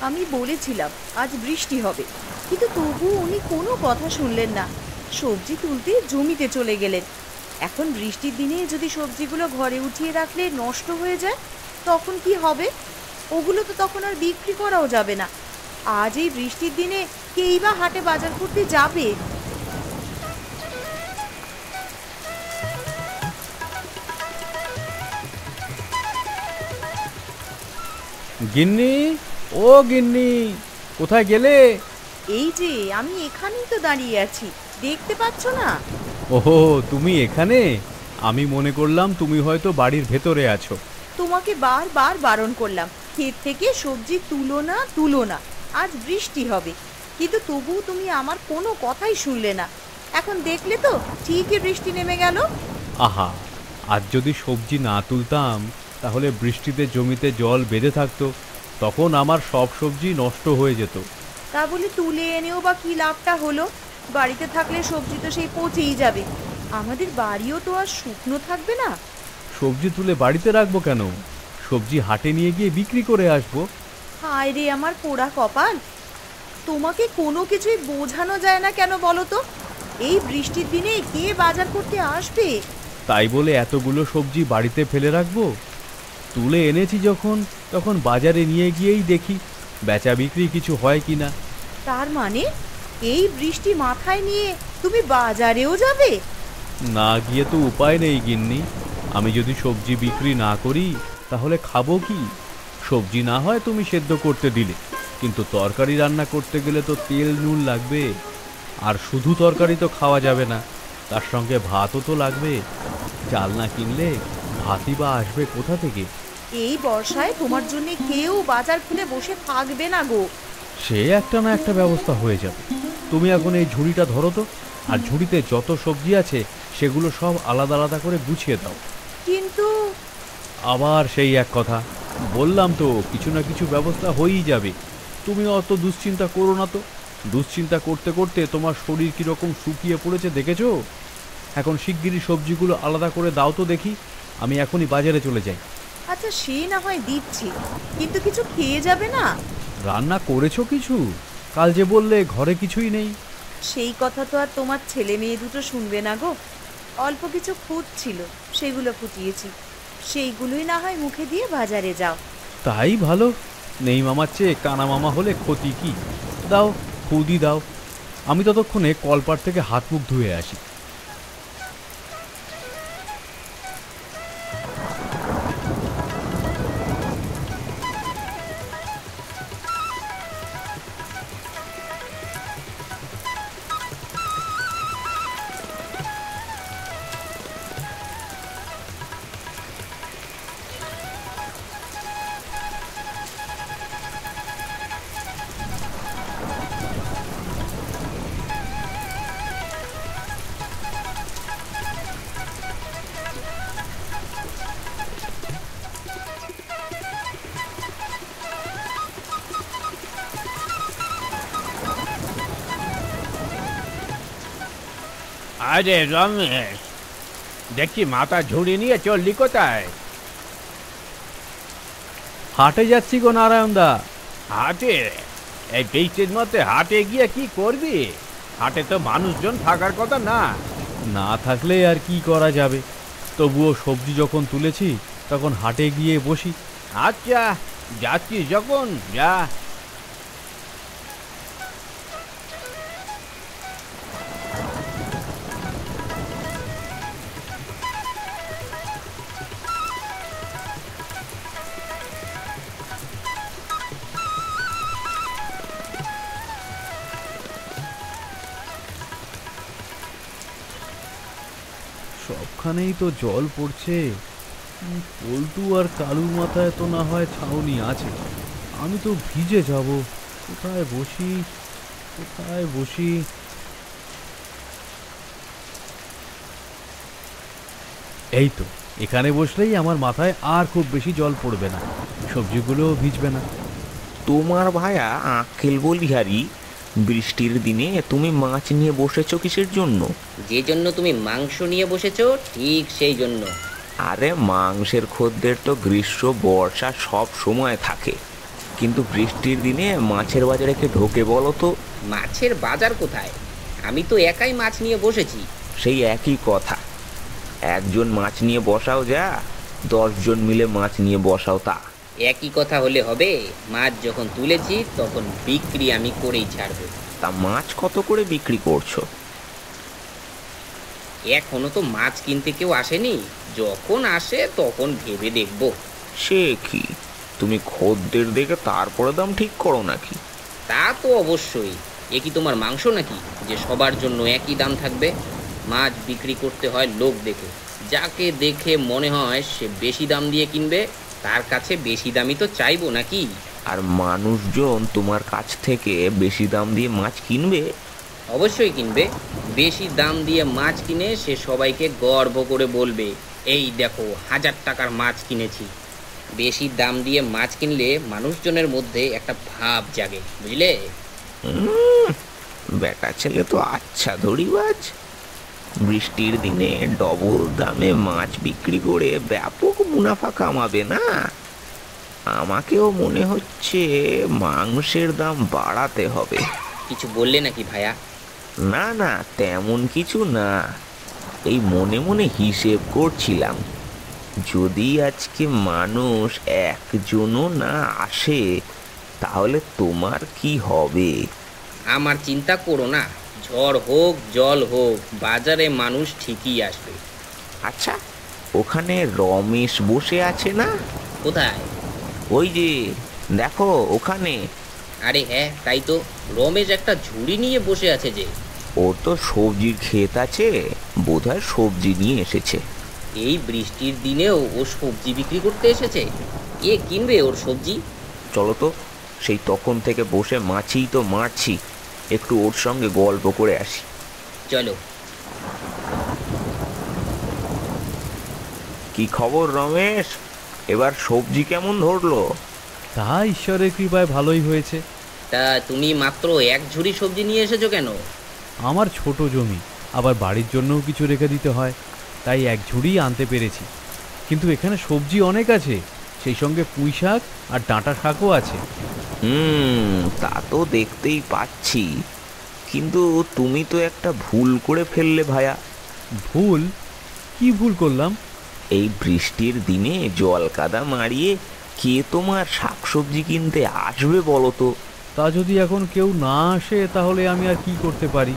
আমি বলেছিলাম আজ বৃষ্টি হবে, কিন্তু তবু উনি কোনো কথা শুনলেন না। সবজি তুলতে জমিতে চলে গেলেন। এখন বৃষ্টির দিনে যদি সবজিগুলো ঘরে উঠিয়ে রাখলে নষ্ট হয়ে যায়, তখন কি হবে? ওগুলো তো তখন আর বিক্রি করাও যাবে না। আজ এই বৃষ্টির দিনে কেই বা হাটে বাজার করতে যাবে? গিন্নি, ও গিন্নি, কোথায় গেলে? এই যে আমি এখানেই তো দাঁড়িয়ে আছি, দেখতে পাচ্ছ না? ওহো, তুমি এখানে? আমি মনে করলাম তুমি হয়তো বাড়ির ভেতরে আছো। তোমাকে বারবার বারণ করলাম ক্ষেত থেকে সবজি তুলো না, তুলো না, আজ বৃষ্টি হবে, কিন্তু তবুও তুমি আমার কোনো কথাই শুনলে না। এখন দেখলে তো ঠিকই বৃষ্টি নেমে গেল। আহা, আজ যদি সবজি না তুলতাম তাহলে বৃষ্টিতে জমিতে জল বেঁধে থাকতো, তখন আমার সব সবজি নষ্ট হয়ে যেত। তা বলে তুলে এনেও বা কি লাভটা হলো? বাড়িতে থাকলে সবজি তো সেই পচেই যাবে। আমাদের বাড়িও তো আর শুকনো থাকবে না। সবজি তুলে বাড়িতে রাখবো কেন? সবজি হাটে নিয়ে গিয়ে বিক্রি করে আসবো। হায় রে আমার পোড়া কপাল! তোমাকে কোনো কিছুই বোঝানো যায় না কেন বলো তো? এই বৃষ্টির দিনে কে বাজার করতে আসবে? তাই বলে এতগুলো সবজি বাড়িতে ফেলে রাখবো? তুলে এনেছি যখন, তখন বাজারে নিয়ে গিয়েই দেখি বেচা বিক্রি কিছু হয় কিনা। তার মানে এই বৃষ্টি মাথায় নিয়ে তুমি বাজারেও যাবে? না গিয়ে তো উপায় নেই গিন্নি। আমি যদি সবজি বিক্রি না করি তাহলে খাবো কি? সবজি না হয় তুমি সেদ্ধ করতে দিলে, কিন্তু তরকারি রান্না করতে গেলে তো তেল নুন লাগবে। আর শুধু তরকারি তো খাওয়া যাবে না, তার সঙ্গে ভাতও তো লাগবে। চাল না কিনলে ভাতই বা আসবে কোথা থেকে? এই বর্ষায় তোমার জন্য কেউ বাজার খুলে বসে থাকবে না গো। সে একটা না একটা ব্যবস্থা হয়ে যাবে। তুমি এখন এই ঝুড়িটা ধরো তো, আর ঝুড়িতে যত সবজি আছে সেগুলো সব আলাদা আলাদা করে গুছিয়ে দাও। কিন্তু আবার সেই এক কথা, বললাম তো কিছু না কিছু ব্যবস্থা হয়েই যাবে। তুমি অত দুশ্চিন্তা করো না তো। দুশ্চিন্তা করতে করতে তোমার শরীর কিরকম শুকিয়ে পড়েছে দেখেছো? এখন শিগগিরই সবজিগুলো আলাদা করে দাও তো দেখি, আমি এখনই বাজারে চলে যাই। আচ্ছা, সে না হয় দিচ্ছি, কিন্তু কিছু খেয়ে যাবে না? রান্না করেছো কিছু? কাল যে বললে ঘরে কিছুই নেই। সেই কথা তো আর তোমার ছেলে মেয়ে দুটো শুনবে না গো। অল্প কিছু খুঁত ছিল, সেগুলো ফুটিয়েছি, সেইগুলোই না হয় মুখে দিয়ে বাজারে যাও। তাই ভালো। নেই মামার চেয়ে কানা মামা হলে ক্ষতি কি? দাও, খুদি দাও। আমি ততক্ষণে কলপার থেকে হাত মুখ ধুয়ে আসি। আরে রমেশ, দেখছি মাথা ঝুড়ি নিয়ে চললি কোথায়? হাটে যাচ্ছি গো নারায়ণ দা। হাটে? এই বৃষ্টির মধ্যে হাটে গিয়ে কি করবি? হাটে তো মানুষজন থাকার কথা না। না থাকলে আর কি করা যাবে? তবুও সবজি যখন তুলেছি তখন হাটে গিয়ে বসি। আচ্ছা, যাচ্ছিস যখন যা। সবখানেই তো জল পড়ছে। পল্টু আর কালুর মাথায় তো না হয় ছাউনি আছে, আমি তো ভিজে যাব। কোথায় বসি, কোথায় বসি? এই তো, এখানে বসলেই আমার মাথায় আর খুব বেশি জল পড়বে না, সবজিগুলোও ভিজবে না। তোমার ভায়া আক্কেল বলিহারি, বৃষ্টির দিনে তুমি মাছ নিয়ে বসেছো কিসের জন্য? যে জন্য তুমি মাংস নিয়ে বসেছো ঠিক সেই জন্য। আরে মাংসের খদ্দের তো গ্রীষ্ম বর্ষা সব সময় থাকে। কিন্তু বৃষ্টির দিনে মাছের বাজারে কে ঢোকে বলো তো? মাছের বাজার কোথায়? আমি তো একাই মাছ নিয়ে বসেছি। সেই একই কথা, একজন মাছ নিয়ে বসাও যা, 10 জন মিলে মাছ নিয়ে বসাও তা। একই কথা হলে হবে? মাছ যখন তুলেছি তখন বিক্রি আমি করেই ছাড়বো। তা মাছ কত করে বিক্রি করছো? এখনো তো মাছ কিনতে কেউ আসেনি, যখন আসে তখন ভেবে দেখবো। সে কি, তুমি খদ্দের দেখে তারপরে দাম ঠিক করো নাকি? তা তো অবশ্যই। এ কি তোমার মাংস নাকি যে সবার জন্য একই দাম থাকবে? মাছ বিক্রি করতে হয় লোক দেখে। যাকে দেখে মনে হয় সে বেশি দাম দিয়ে কিনবে, তার কাছে বেশি দামই তো চাইবো নাকি? আর মানুষজন তোমার কাছ থেকে বেশি দাম দিয়ে মাছ কিনবে? অবশ্যই কিনবে। বেশি দাম দিয়ে মাছ কিনে সে সবাইকে গর্ব করে বলবে, এই দেখো 1000 টাকার মাছ কিনেছি। বেশি দাম দিয়ে মাছ কিনলে মানুষজনের মধ্যে একটা ভাব জাগে, বুঝলে? বেটা ছেলে তো আচ্ছা ধরিবাজ। বৃষ্টির দিনে ডবল দামে মাছ বিক্রি করে ব্যাপক মুনাফা কামাবে না? আমাকেও মনে হচ্ছে মাংসের দাম বাড়াতে হবে। কিছু বললে নাকি ভাইয়া? না না, তেমন কিছু না, এই মনে মনে হিসেব করছিলাম, যদি আজকে মানুষ একজনও না আসে তাহলে তোমার কি হবে? আমার চিন্তা করো না, ঝড় হোক জল হোক বাজারে মানুষ ঠিকই আসবে। আচ্ছা, ওখানে রমেশ বসে আছে না? কোথায়? ওই যে দেখো ওখানে। আরে হ্যাঁ, তাই তো। রমেশ একটা ঝুড়ি নিয়ে বসে আছে যে। ওর তো সবজির ক্ষেত আছে, বোধহয় সবজি নিয়ে এসেছে। এই বৃষ্টির দিনেও ও সবজি বিক্রি করতে এসেছে? কে কিনবে ওর সবজি? চলো তো, সেই তখন থেকে বসে মাছই তো মারছি, একটু ওর সঙ্গে গল্প করে আসি। চলো। কি খবর রমেশ, এবার সবজি কেমন ধরলো? তা ঈশ্বরের কৃপায় ভালোই হয়েছে। তা তুমি মাত্র এক ঝুড়ি সবজি নিয়ে এসেছো কেন? আমার ছোট জমি, আবার বাড়ির জন্যও কিছু রেখে দিতে হয়, তাই এক ঝুড়ি আনতে পেরেছি। কিন্তু এখানে সবজি অনেক আছে, সেই সঙ্গে পুঁই শাক আর ডাঁটা শাকও আছে। তা তো দেখতেই পাচ্ছি, কিন্তু তুমি তো একটা ভুল করে ফেললে ভায়া। ভুল? কি ভুল করলাম? এই বৃষ্টির দিনে জল কাদা মারিয়ে কে তোমার শাকসবজি কিনতে আসবে বলো তো? তা যদি এখন কেউ না আসে তাহলে আমি আর কি করতে পারি?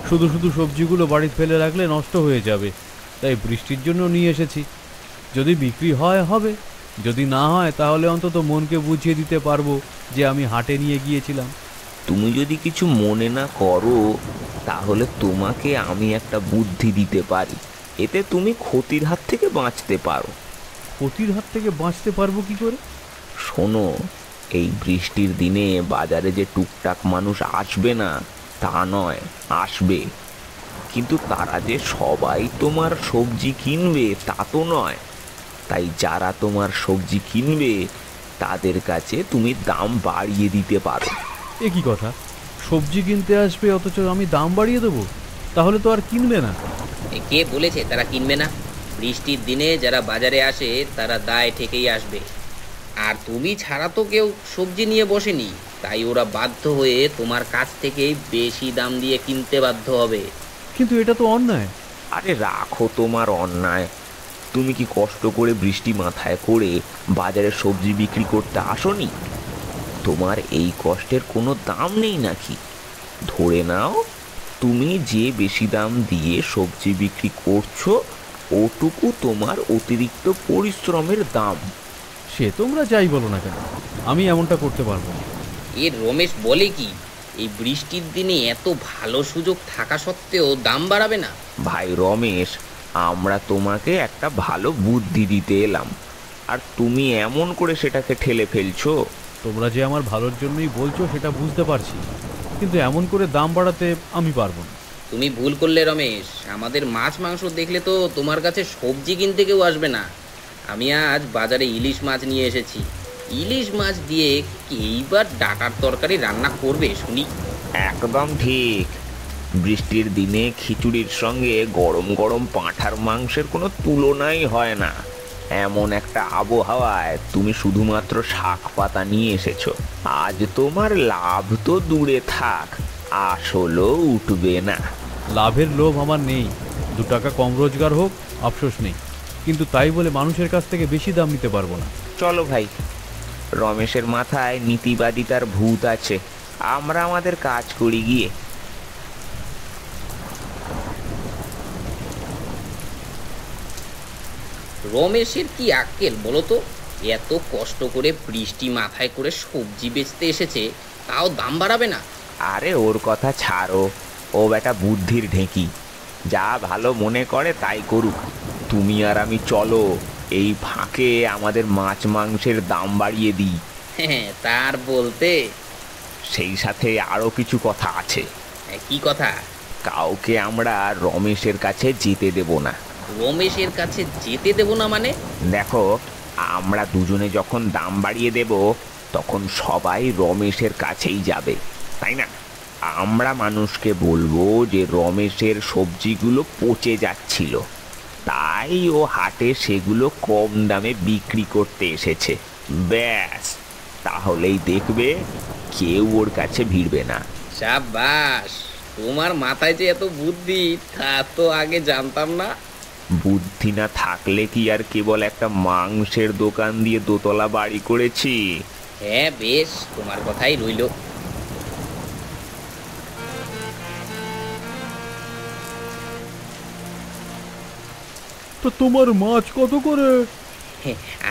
শুধু শুধু সবজিগুলো বাড়িতে ফেলে রাখলে নষ্ট হয়ে যাবে, তাই বৃষ্টির জন্য নিয়ে এসেছি। যদি বিক্রি হয় হবে, যদি না হয় তাহলে অন্তত মনকে বুঝিয়ে দিতে পারবো যে আমি হাটে নিয়ে গিয়েছিলাম। তুমি যদি কিছু মনে না করো তাহলে তোমাকে আমি একটা বুদ্ধি দিতে পারি, এতে তুমি ক্ষতির হাত থেকে বাঁচতে পারো। ক্ষতির হাত থেকে বাঁচতে পারবো কি করে? শোনো, এই বৃষ্টির দিনে বাজারে যে টুকটাক মানুষ আসবে না তা নয়, আসবে, কিন্তু তারা যে সবাই তোমার সবজি কিনবে তা তো নয়। তাই যারা তোমার সবজি কিনবে তাদের কাছে তুমি দাম বাড়িয়ে দিতে পারো। এ কি কথা, সবজি কিনতে আসবে অথচ আমি দাম বাড়িয়ে দেবো? তাহলে তো আর কিনবে না। কে বলেছে তারা কিনবে না? বৃষ্টির দিনে যারা বাজারে আসে তারা দায় ঠেকেই আসবে। আর তুমি ছাড়া তো কেউ সবজি নিয়ে বসেনি, তাই ওরা বাধ্য হয়ে তোমার কাছ থেকেই বেশি দাম দিয়ে কিনতে বাধ্য হবে। কিন্তু এটা তো অন্যায়। আরে রাখো তোমার অন্যায়, তুমি কি কষ্ট করে বৃষ্টি মাথায় করে বাজারে সবজি বিক্রি করতে আসোনি? তোমার এই কষ্টের কোনো দাম নেই নাকি? ধরে নাও তুমি যে বেশি দাম দিয়ে সবজি বিক্রি করছো ওটুকু তোমার অতিরিক্ত পরিশ্রমের দাম। সে তোমরা যাই বলো না কেন, আমি এমনটা করতে পারবো না। এ রমেশ বলে কি, এই বৃষ্টির দিনে এত ভালো সুযোগ থাকা সত্ত্বেও দাম বাড়াবে না? ভাই রমেশ, আমরা তোমাকে একটা ভালো বুদ্ধি দিতে এলাম, আর তুমি এমন করে সেটাকে ঠেলে ফেলছো। তোমরা যে আমার ভালোর জন্যই বলছো সেটা বুঝতে পারছি, কিন্তু এমন করে দাম বাড়াতে আমি পারবো না। তুমি ভুল করলে রমেশ, আমাদের মাছ মাংস দেখলে তো তোমার কাছে সবজি কিনতে কেউ আসবে না। আমি আজ বাজারে ইলিশ মাছ নিয়ে এসেছি। ইলিশ মাছ দিয়ে এইবার ডাটার তরকারি রান্না করবে শুনি। একদম ঠিক, বৃষ্টির দিনে খিচুড়ির সঙ্গে গরম গরম পাঁঠার মাংসের কোনো তুলনাই হয় না। এমন একটা আবহাওয়ায় তুমি শুধুমাত্র শাক পাতা নিয়ে এসেছো। আজ তোমার লাভ তো দূরে থাক, আসলও উঠবে না। লাভের লোভ আমার নেই, 2 টাকা কম রোজগার হোক আফসোস নেই, কিন্তু তাই বলে মানুষের কাছ থেকে বেশি দাম নিতে পারবো না। চলো ভাই, রমেশের মাথায় নীতিবাদিতার ভূত আছে, আমরা আমাদের কাজ করি গিয়ে। রমেশের কি আক্কেল বলো তো? এত কষ্ট করে বৃষ্টি মাথায় করে সবজি বেচতে এসেছে, তাও দাম বাড়াবে না? আরে ওর কথা ছাড়ো, ও বেটা বুদ্ধির ঢেঁকি, যা ভালো মনে করে তাই করুক। তুমি আর আমি চলো, এই ফাঁকে আমাদের মাছ মাংসের দাম বাড়িয়ে দিই। হ্যাঁ, তার বলতে সেই সাথে আরও কিছু কথা আছে। কি কথা? কাউকে আমরা রমেশের কাছে যেতে দেব না। রমেশের কাছে যেতে দেব না মানে? দেখো, আমরা দুজনে যখন দাম বাড়িয়ে দেব তখন সবাই রমেশের কাছেই যাবে, তাই না? আমরা মানুষকে বলবো যে রমেশের সবজিগুলো পচে যাচ্ছিল, তাই ও হাটে সেগুলো কম দামে বিক্রি করতে এসেছে। ব্যাস, তাহলেই দেখবে কেউ ওর কাছে ভিড়বে না। সাবাস, তোমার মাথায় যে এত বুদ্ধি তা তো আগে জানতাম না। বুদ্ধি না থাকলে কি আর কেবল একটা মাংসের দোকান দিয়ে দোতলা বাড়ি করেছি? হ্যাঁ, বেশ, তোমার কথাই রইল। তো তোমার মাছ কত করে?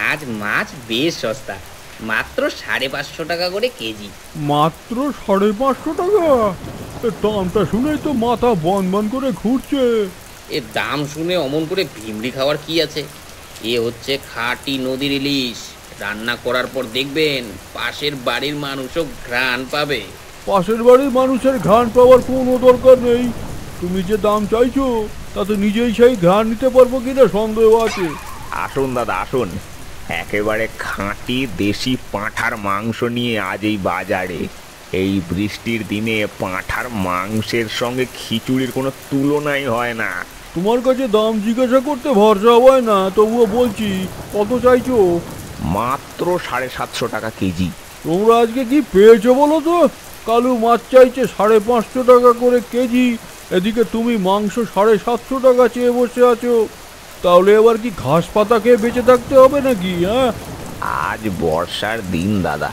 আজ মাছ বেশ সস্তা, মাত্র 550 টাকা করে কেজি। মাত্র 550 টাকা? দামটা শুনেই তো মাথা বন বন করে ঘুরছে। এর দাম শুনে অমন করে ভিমড়ি খাওয়ার কি আছে? এ হচ্ছে খাঁটি নদীর ইলিশ, রান্না করার পর দেখবেন পাশের বাড়ির মানুষও ঘ্রাণ পাবে। পাশের বাড়ির মানুষের ঘ্রাণ পাওয়ার কোনো দরকার নেই। তুমি যে দাম চাইছো তাতে নিজেই সেই ঘ্রাণ নিতে পারবো কিনা সন্দেহ আছে। আসুন দাদা, আসুন, একেবারে খাঁটি দেশি পাঁঠার মাংস নিয়ে আজ এই বাজারে। এই বৃষ্টির দিনে পাঁঠার মাংসের সঙ্গে খিচুড়ির কোনো তুলনাই হয় না। তোমার কাছে দাম জিজ্ঞাসা করতে ভরসা হয় না, তবুও বলছি, কত চাইছো? মাত্র 750 টাকা কেজি। তোমরা আজকে কি পেয়েছো বলো তো? কালু মাছ চাইছে 550 টাকা করে কেজি, এদিকে তুমি মাংস 750 টাকা চেয়ে বসে আছো। তাহলে এবার কি ঘাস পাতা খেয়ে বেঁচে থাকতে হবে নাকি? হ্যাঁ, আজ বর্ষার দিন দাদা,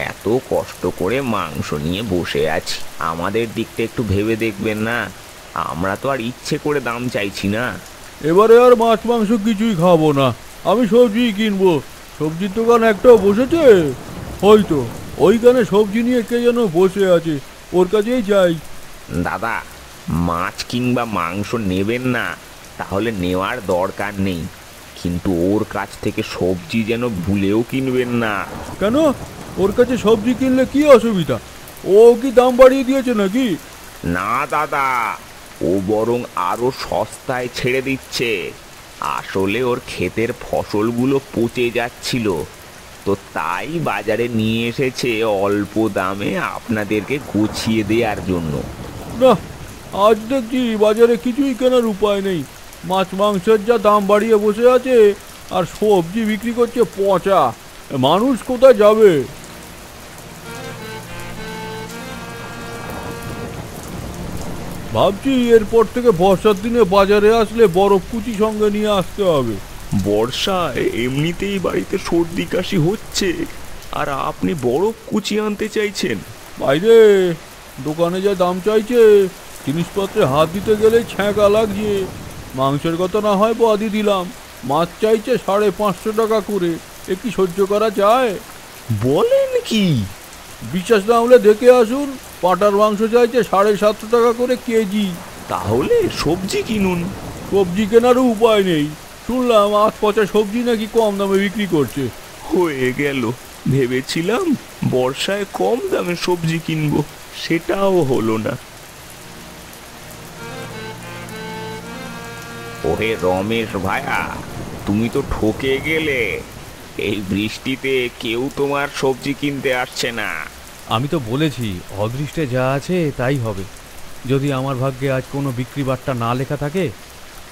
এত কষ্ট করে মাংস নিয়ে বসে আছি, আমাদের দিকটা একটু ভেবে দেখবেন না? আমরা তো আর ইচ্ছে করে দাম চাইছি না। এবারে আর মাছ মাংস কিছুই খাবো না, আমি সবজি কিনবো। সবজির দোকান একটাও বসেছে হয়তো, ওইখানে সবজি নিয়ে কে যেন বসে আছে, ওর কাছেই যাই। দাদা, মাছ কিংবা মাংস নেবেন না তাহলে নেওয়ার দরকার নেই, কিন্তু ওর কাছ থেকে সবজি যেন ভুলেও কিনবেন না। কেন? ওর কাছে সবজি কিনলে কি অসুবিধা? ও কি দাম বাড়িয়ে দিয়েছে নাকি? না দাদা, ও বরং আরো সস্তায় ছেড়ে দিচ্ছে। আসলে ওর ক্ষেতের ফসলগুলো পচে যাচ্ছিল, তো তাই বাজারে নিয়ে এসেছে অল্প দামে আপনাদেরকে গুছিয়ে দেওয়ার জন্য। না, আজ দেখছি বাজারে কিছুই কেনার উপায় নেই। মাছ মাংসের যা দাম বাড়িয়ে বসে আছে, আর সবজি বিক্রি করছে পচা। মানুষ কোথায় যাবে? ভাবছি এরপর থেকে বর্ষার দিনে বাজারে আসলে বরফ কুচি সঙ্গে নিয়ে আসতে হবে। বর্ষায় এমনিতেই বাড়িতে সর্দি কাশি হচ্ছে, আর আপনি বরফ কুচি আনতে চাইছেন? বাইরে দোকানে যা দাম চাইছে, জিনিসপত্রে হাত দিতে গেলে ছ্যাঁকা লাগছে। মাংসের কথা না হয় বাদই দিলাম, মাছ চাইছে 550 টাকা করে, এ কি সহ্য করা যায়? বলেন কি? বিশ্বাস না হলে দেখে আসুন, পাঁঠার মাংস চাইছে 750 টাকা করে কেজি। তাহলে সবজি কিনুন। সবজি কেনারও উপায় নেই, শুনলাম আজ পচা সবজি নাকি কম দামে বিক্রি করছে। হয়ে গেল, ভেবেছিলাম বর্ষায় কম দামে সবজি কিনবো, সেটাও হলো না। ওহে রমেশ ভায়া, তুমি তো ঠকে গেলে। এই বৃষ্টিতে কেউ তোমার সবজি কিনতে আসছে না। আমি তো বলেছি অদৃষ্টে যা আছে তাই হবে। যদি আমার ভাগ্যে আজ কোনো বিক্রি বাট্টা না লেখা থাকে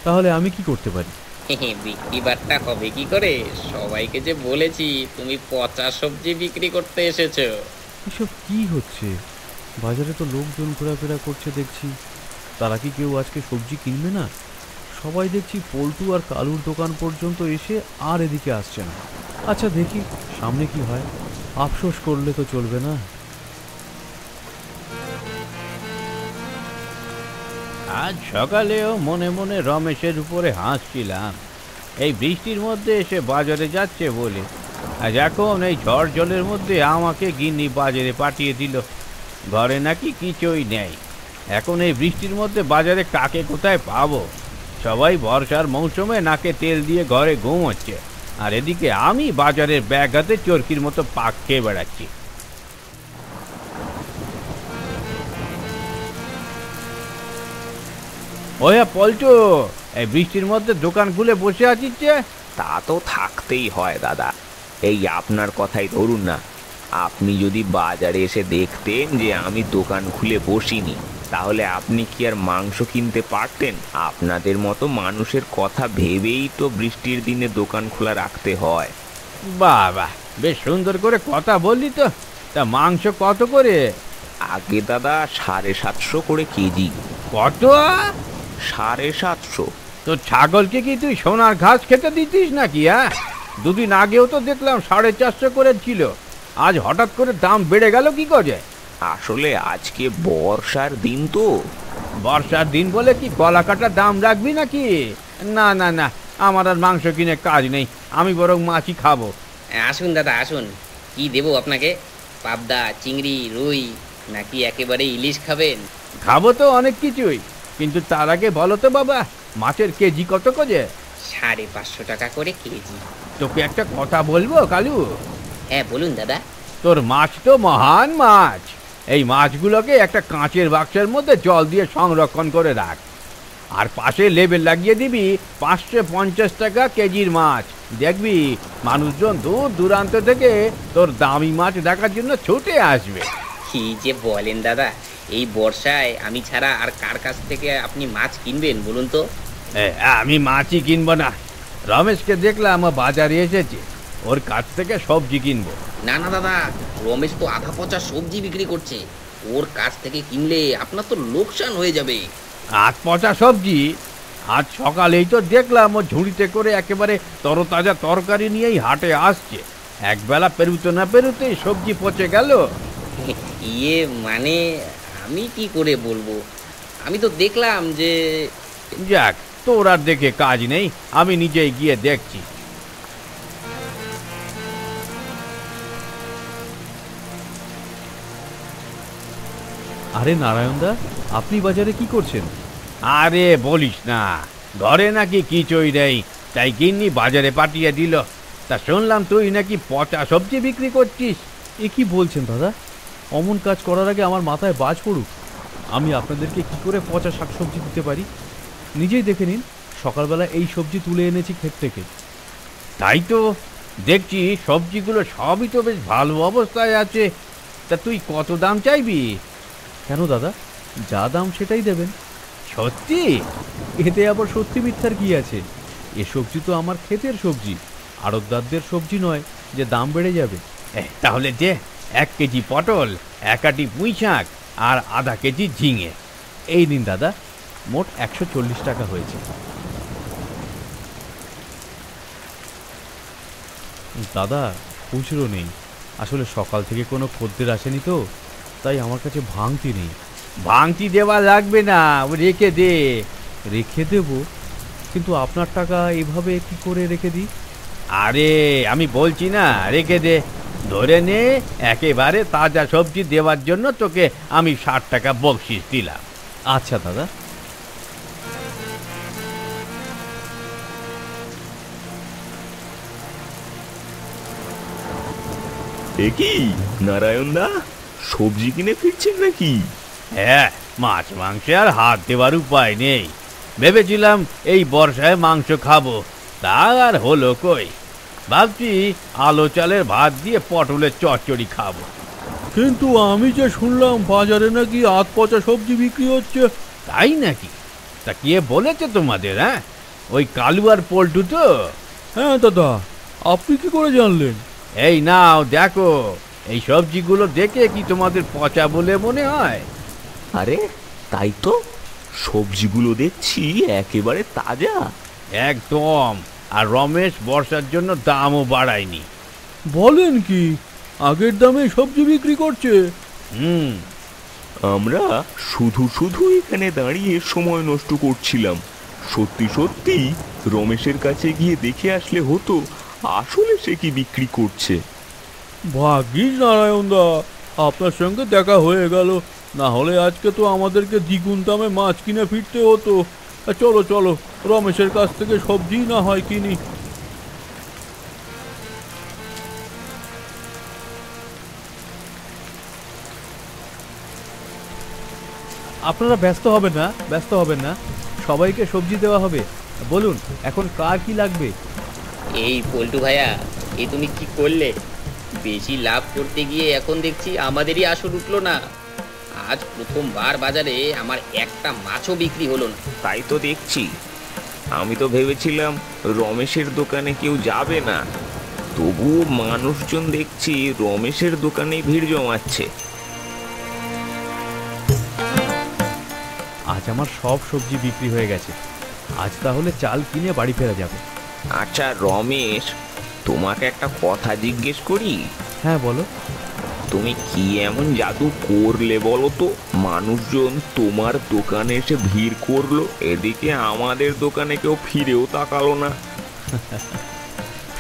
তাহলে আমি কি করতে পারি? বিক্রি বাট্টা হবে কি করে? সবাইকে যে বলেছি তুমি পচা সবজি বিক্রি করতে এসেছো। এসব কি হচ্ছে? বাজারে তো লোকজন ঘোরাফেরা করছে দেখছি। তারা কি কেউ আজকে সবজি কিনবে না? সবাই দেখছি পল্টু আর কালুর দোকান পর্যন্ত এসে আর এদিকে আসছে না। আচ্ছা দেখি সামনে কি হয়। আফসোস করলে তো চলবে না। আজ সকালেও মনে মনে রমেশের উপরে হাসছিলাম, এই বৃষ্টির মধ্যে এসে বাজারে যাচ্ছে বলে। আজ এখন এই ঝড় জলের মধ্যে আমাকে গিন্নি বাজারে পাঠিয়ে দিল। ঘরে নাকি কিছুই নেই। এখন এই বৃষ্টির মধ্যে বাজারে কাকে কোথায় পাবো? সবাই বর্ষার মৌসুমে নাকে তেল দিয়ে ঘরে ঘুমোচ্ছে, আর এদিকে আমি বাজারের ব্যাগ হাতে চরকির মতো পাক খেয়ে বেড়াচ্ছি। ওয়া পল্টু, এই বৃষ্টির মধ্যে দোকান খুলে বসে আছিস যে? তা তো থাকতেই হয় দাদা। এই আপনার কথাই ধরুন না, আপনি যদি বাজারে এসে দেখতেন যে আমি দোকান খুলে বসিনি, তাহলে আপনি কি আর মাংস কিনতে পারতেন? আপনাদের মতো মানুষের কথা ভেবেই তো বৃষ্টির দিনে দোকান খোলা রাখতে হয়। বাবা, বেশ সুন্দর করে কথা বললি তো। তা মাংস কত করে? আগে দাদা 750 করে কেজি। কত? 750। তো ছাগলকে কি তুই সোনার ঘাস খেতে দিতিস নাকি? হ্যাঁ, দুদিন আগেও তো দেখলাম 450 করে ছিল। আজ হঠাৎ করে দাম বেড়ে গেল কি করে? আসলে আজকে বর্ষার দিন তো। বর্ষার দিন বলে কি গলা কাটা দাম রাখবি নাকি? না না না, আমার আর মাংস কিনে কাজ নেই। আমি বরং মাছই খাবো। আসুন দাদা আসুন, কি দেবো আপনাকে? পাবদা, চিংড়ি, রুই, নাকি একেবারে ইলিশ খাবেন? খাবো তো অনেক কিছুই, কিন্তু তার আগে বলো তো বাবা, মাছের কেজি কত করে? 550 টাকা করে কেজি। তোকে একটা কথা বলবো কালু? হ্যাঁ বলুন দাদা। তোর মাছ তো মহান মাছ। এই মাছগুলোকে একটা কাঁচের বাক্সের মধ্যে জল দিয়ে সংরক্ষণ করে রাখ, আর পাশে লেবেল লাগিয়ে দিবি 550 টাকা কেজির মাছ। দেখবি মানুষজন দূর দূরান্ত থেকে তোর দামি মাছ দেখার জন্য ছুটে আসবে। কি যে বলেন দাদা, এই বর্ষায় আমি ছাড়া আর কার কাছ থেকে আপনি মাছ কিনবেন বলুন তো? আমি মাছই কিনবো না। রমেশকে দেখলাম ও বাজারে এসেছে, ওর কাছ থেকে সবজি কিনবো। না না দাদা, রমেশ তো আধা পচা সবজি বিক্রি করছে। ওর কাছ থেকে কিনলে আপনার তো লোকসান হয়ে যাবে। আজ পচা সবজি? আজ সকালেই তো দেখলাম ও ঝুড়িতে করে একেবারে তরতাজা তরকারি নিয়েই হাটে আসছে। একবেলা পেরুতে না পেরুতেই সবজি পচে গেল। ইয়ে মানে আমি কি করে বলবো, আমি তো দেখলাম যে। যাক, তোর আর দেখে কাজ নেই, আমি নিজেই গিয়ে দেখছি। আরে নারায়ণদা, আপনি বাজারে কি করছেন? আরে বলিস না, ঘরে নাকি কিছুই নেই, তাই গিন্নি বাজারে পাঠিয়ে দিল। তা শুনলাম তুই নাকি পচা সবজি বিক্রি করছিস। এ কি বলছেন দাদা? অমন কাজ করার আগে আমার মাথায় বাজ পড়ুক। আমি আপনাদেরকে কি করে পচা শাকসবজি দিতে পারি? নিজেই দেখে নিন, সকালবেলা এই সবজি তুলে এনেছি ক্ষেত থেকে। তাই তো দেখছি, সবজিগুলো সবই তো বেশ ভালো অবস্থায় আছে। তা তুই কত দাম চাইবি? কেন দাদা, যা দাম সেটাই দেবেন। সত্যি? এতে আবার সত্যি মিথ্যার কি আছে? এ সবজি তো আমার ক্ষেতের সবজি, আড়তদারদের সবজি নয় যে দাম বেড়ে যাবে। তাহলে যে 1 কেজি পটল, 1 আটি পুঁই শাক আর আধা কেজি ঝিঙে। এই নিন দাদা, মোট 140 টাকা হয়েছে। দাদা, খুচরো নেই। আসলে সকাল থেকে কোনো খদ্দের আসেনি তো, তাই আমার কাছে ভাঙতি নেই। ভাঙতি দেওয়া লাগবে না, রেখে দে। রেখে দেব? কিন্তু আপনার টাকা এভাবে কি করে রেখে দিই? আরে আমি বলছি না, রেখে দে। ধরে নে, একেবারে তাজা সবজি দেওয়ার জন্য তোকে আমি 60 টাকা বকশিস দিলাম। আচ্ছা দাদা। এ কি নারায়ণ দা, সবজি কিনে ফিরছেন নাকি? হ্যাঁ, মাছ মাংসে আর হাত দেওয়ার উপায় নেই। ভেবেছিলাম এই বর্ষায় মাংস খাবো, তা আর হলো কই। ভাবছি আলো চালের ভাত দিয়ে পটলের চচ্চড়ি খাবো। কিন্তু আমি যে শুনলাম বাজারে নাকি আধ পচা সবজি বিক্রি হচ্ছে। তাই নাকি? তা কে বলেছে তোমাদের? হ্যাঁ, ওই কালু আর পল্টু তো? হ্যাঁ দাদা, আপনি কি করে জানলেন? এই নাও দেখো, এই সবজিগুলো দেখে কি তোমাদের পচা বলে মনে হয়? আরে তাই তো, সবজিগুলো দেখছি একেবারে তাজা। একদম। আর রমেশ বর্ষার জন্য দামও বাড়ায়নি। বলেন কি, আগের দামে সবজি বিক্রি করছে? হুম। আমরা শুধু শুধু এখানে দাঁড়িয়ে সময় নষ্ট করছিলাম। সত্যি সত্যি রমেশের কাছে গিয়ে দেখে আসলে হতো আসলে সে কি বিক্রি করছে। ভাগ্যিস নারায়ণ দা, আপনার সঙ্গে দেখা হয়ে গেল, না হলে আজকে তো আমাদেরকে দ্বিগুণ দামে মাছ কিনে ফিরতে হতো। চলো চলো, রমেশের কাছ থেকে সবজি না হয় কিনি। আপনারা ব্যস্ত হবেন না, ব্যস্ত হবেন না, সবাইকে সবজি দেওয়া হবে। বলুন এখন কার কি লাগবে? এই পল্টু ভাইয়া, এ তুমি কি করলে? বেশি লাভ করতে গিয়ে এখন দেখছি আমাদেরই আসর উঠলো না। আজ প্রথমবার বাজারে আমার একটা মাছও বিক্রি হলো না। তাই তো দেখছি, আমি তো ভেবেছিলাম রমেশের দোকানে কেউ যাবে না, তবুও মানুষজন দেখছি রমেশের দোকানে ভিড় জমাচ্ছে। আজ আমার সব সবজি বিক্রি হয়ে গেছে, আজ তাহলে চাল কিনে বাড়ি ফেরা যাবে। আচ্ছা রমেশ, তোমাকে একটা কথা জিজ্ঞেস করি? হ্যাঁ বলো। তুমি কি এমন জাদু করলে বলো তো, মানুষজন তোমার দোকানে এসে ভিড় করলো, এদিকে আমাদের দোকানে কেউ ফিরেও তাকালো না?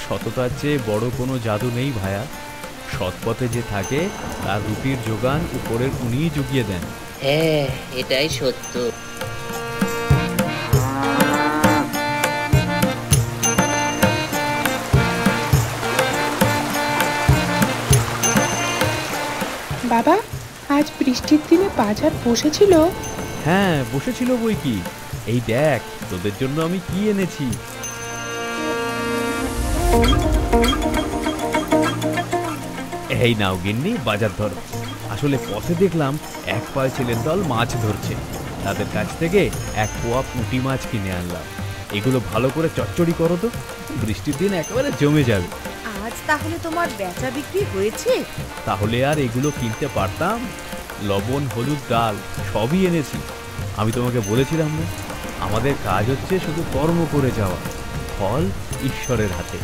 সততার চেয়ে বড় কোনো জাদু নেই ভায়া। সৎ পথে যে থাকে তার রুটির যোগান উপরের উনিই জুগিয়ে দেন। হ্যাঁ, এটাই সত্য। বাবা, আজ বৃষ্টির দিনে বাজার বসেছিল? হ্যাঁ বসেছিল বই কি। এই দেখ তোদের জন্য আমি কি এনেছি। এই নাও গিন্নি, বাজার ধরো। আসলে পথে দেখলাম এক পায় ছেলের দল মাছ ধরছে, তাদের কাছ থেকে এক পোয়া পুঁটি মাছ কিনে আনলাম। এগুলো ভালো করে চচ্চড়ি করো তো, বৃষ্টির দিন একেবারে জমে যাবে। আজ তাহলে তোমার বেচা বিক্রি হয়েছে? তাহলে আর এগুলো কিনতে পারতাম? লবণ, হলুদ, ডাল সবই এনেছি। আমি তোমাকে বলেছিলাম না, আমাদের কাজ হচ্ছে শুধু কর্ম করে যাওয়া, ফল ঈশ্বরের হাতে।